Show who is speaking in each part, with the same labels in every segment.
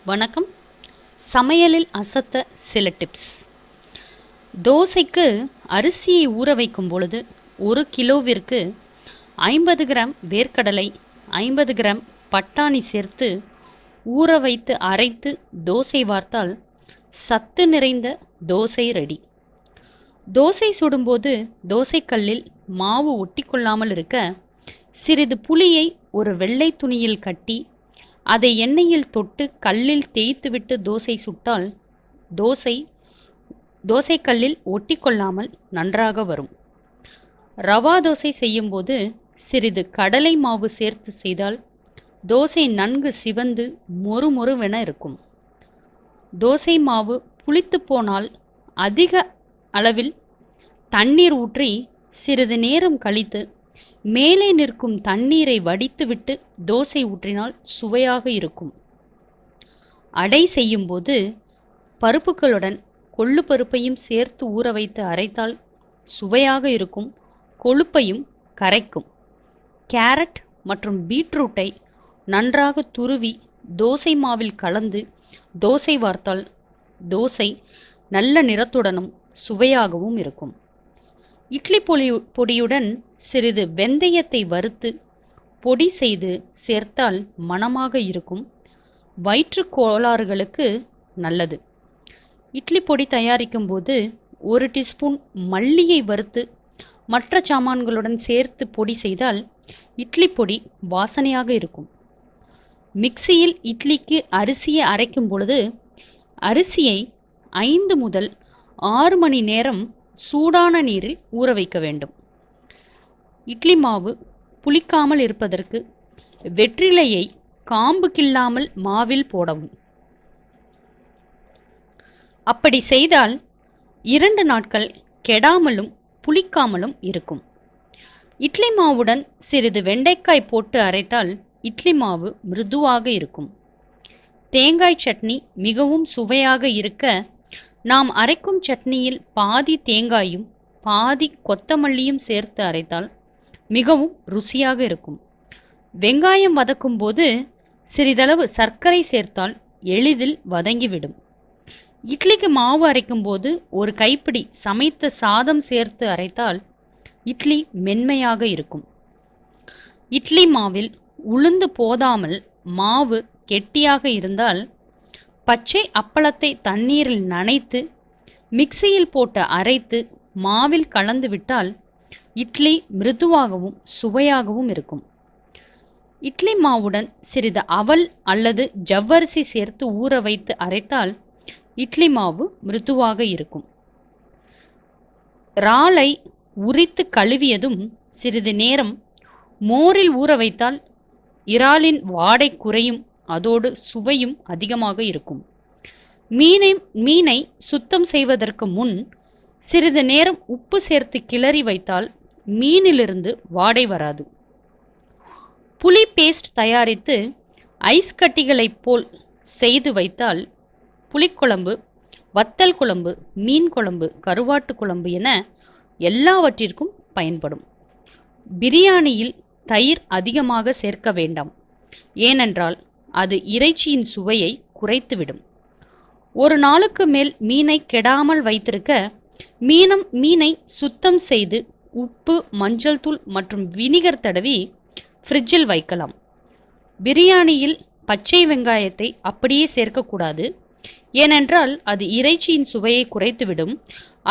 Speaker 1: வணக்கம். சமையலில் அசத்த சில டிப்ஸ். தோசைக்கு அரிசியை ஊற வைக்கும் பொழுது 1 கிலோவிற்கு 50 கிராம் வேர்க்கடலை, 50 கிராம் பட்டாணி சேர்த்து ஊற வைத்து அரைத்து தோசை வார்த்தால் சத்து நிறைந்த தோசை ரெடி. தோசை சுடும்போது தோசைக்கல்லில் மாவு ஒட்டிக்கொள்ளாமல் இருக்க சிறிது புளியை ஒரு வெள்ளை துணியில் கட்டி அதை எண்ணெயில் தொட்டு கல்லில் தேய்த்துவிட்டு தோசை சுட்டால் தோசைக்கல்லில் ஒட்டிக்கொள்ளாமல் நன்றாக வரும். ரவா தோசை செய்யும்போது சிறிது கடலை மாவு சேர்த்து செய்தால் தோசை நன்கு சிவந்து மொறுமொறுவென இருக்கும். தோசை மாவு புளித்து போனால் அதிக அளவில் தண்ணீர் ஊற்றி சிறிது நேரம் கழித்து மேலே நிற்கும் தண்ணீரை வடித்துவிட்டு தோசை ஊற்றினால் சுவையாக இருக்கும். அடை செய்யும்போது பருப்புகளுடன் கொள்ளு பருப்பையும் சேர்த்து ஊற வைத்து அரைத்தால் சுவையாக இருக்கும், கொழுப்பையும் கரைக்கும். கேரட் மற்றும் பீட்ரூட்டை நன்றாக துருவி தோசை மாவில் கலந்து தோசை வார்த்தால் தோசை நல்ல நிறத்துடனும் சுவையாகவும் இருக்கும். இட்லி பொடியுடன் சிறிது வெந்தயத்தை வறுத்து பொடி செய்து சேர்த்தால் மணமாக இருக்கும், வயிற்று கோளாறுகளுக்கு நல்லது. இட்லி பொடி தயாரிக்கும் போது 1 டீஸ்பூன் மல்லியை வறுத்து மற்ற சாமான்களுடன் சேர்த்து பொடி செய்தால் இட்லி பொடி வாசனையாக இருக்கும். மிக்சியில் இட்லிக்கு அரிசியை அரைக்கும் பொழுது அரிசியை 5 முதல் 6 மணி நேரம் சூடான நீரில் ஊற வைக்க வேண்டும். இட்லி மாவு புளிக்காமல் இருப்பதற்கு வெற்றிலையை காம்பு கிள்ளாமல் மாவில் போடவும். அப்படி செய்தால் 2 நாட்கள் கெடாமலும் புளிக்காமலும் இருக்கும். இட்லி மாவுடன் சிறிது வெண்டைக்காய் போட்டு அரைத்தால் இட்லி மாவு மிருதுவாக இருக்கும். தேங்காய் சட்னி மிகவும் சுவையாக இருக்க நாம் அரைக்கும் சட்னியில் பாதி தேங்காயும் பாதி கொத்தமல்லியும் சேர்த்து அரைத்தால் மிகவும் ருசியாக இருக்கும். வெங்காயம் வதக்கும் போது சிறிதளவு சர்க்கரை சேர்த்தால் எளிதில் வதங்கிவிடும். இட்லிக்கு மாவு அரைக்கும் போது 1 கைப்பிடி சமைத்த சாதம் சேர்த்து அரைத்தால் இட்லி மென்மையாக இருக்கும். இட்லி மாவில் உளுந்து போதாமல் மாவு கெட்டியாக இருந்தால் பச்சை அப்பளத்தை தண்ணீரில் நனைத்து மிக்சியில் போட்டு அரைத்து மாவில் கலந்து விட்டால் இட்லி மிருதுவாகவும் சுவையாகவும் இருக்கும். இட்லி மாவுடன் சிறிது அவல் அல்லது ஜவ்வரிசி சேர்த்து ஊற வைத்து அரைத்தால் இட்லி மாவு மிருதுவாக இருக்கும். இறாலை உரித்து கழுவியதும் சிறிது நேரம் மோரில் ஊற வைத்தால் இறாலின் வாடை குறையும், அதோடு சுவையும் அதிகமாக இருக்கும். மீனை சுத்தம் செய்வதற்கு முன் சிறிது நேரம் உப்பு சேர்த்து கிளறி வைத்தால் மீனிலிருந்து வாடை வராது. புளி பேஸ்ட் தயாரித்து ஐஸ் கட்டிகளைப் போல் செய்து வைத்தால் புளிக்குழம்பு, வத்தல் குழம்பு, மீன் குழம்பு, கருவாட்டு குழம்பு என எல்லாவற்றிற்கும் பயன்படும். பிரியாணியில் தயிர் அதிகமாக சேர்க்க வேண்டாம், ஏனென்றால் அது இறைச்சியின் சுவையை குறைத்துவிடும். 1 நாளுக்கு மேல் மீனை கெடாமல் வைத்திருக்க மீனை சுத்தம் செய்து உப்பு, மஞ்சள் தூள் மற்றும் வினிகர் தடவி ஃப்ரிட்ஜில் வைக்கலாம். பிரியாணியில் பச்சை வெங்காயத்தை அப்படியே சேர்க்கக்கூடாது, ஏனென்றால் அது இறைச்சியின் சுவையை குறைத்துவிடும்.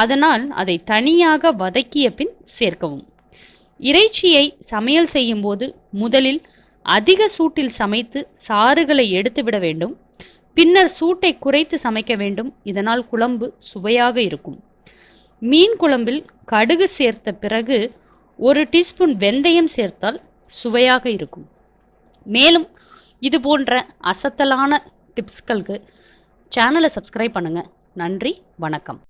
Speaker 1: அதனால் அதை தனியாக வதக்கிய பின் சேர்க்கவும். இறைச்சியை சமையல் செய்யும்போது முதலில் அதிக சூட்டில் சமைத்து சாறுகளை எடுத்துவிட வேண்டும். பின்னர் சூட்டை குறைத்து சமைக்க வேண்டும். இதனால் குழம்பு சுவையாக இருக்கும். மீன் குழம்பில் கடுகு சேர்த்த பிறகு 1 டீஸ்பூன் வெந்தயம் சேர்த்தால் சுவையாக இருக்கும். மேலும் இது போன்ற அசத்தலான டிப்ஸ்களுக்கு சேனலை சப்ஸ்கிரைப் பண்ணுங்கள். நன்றி, வணக்கம்.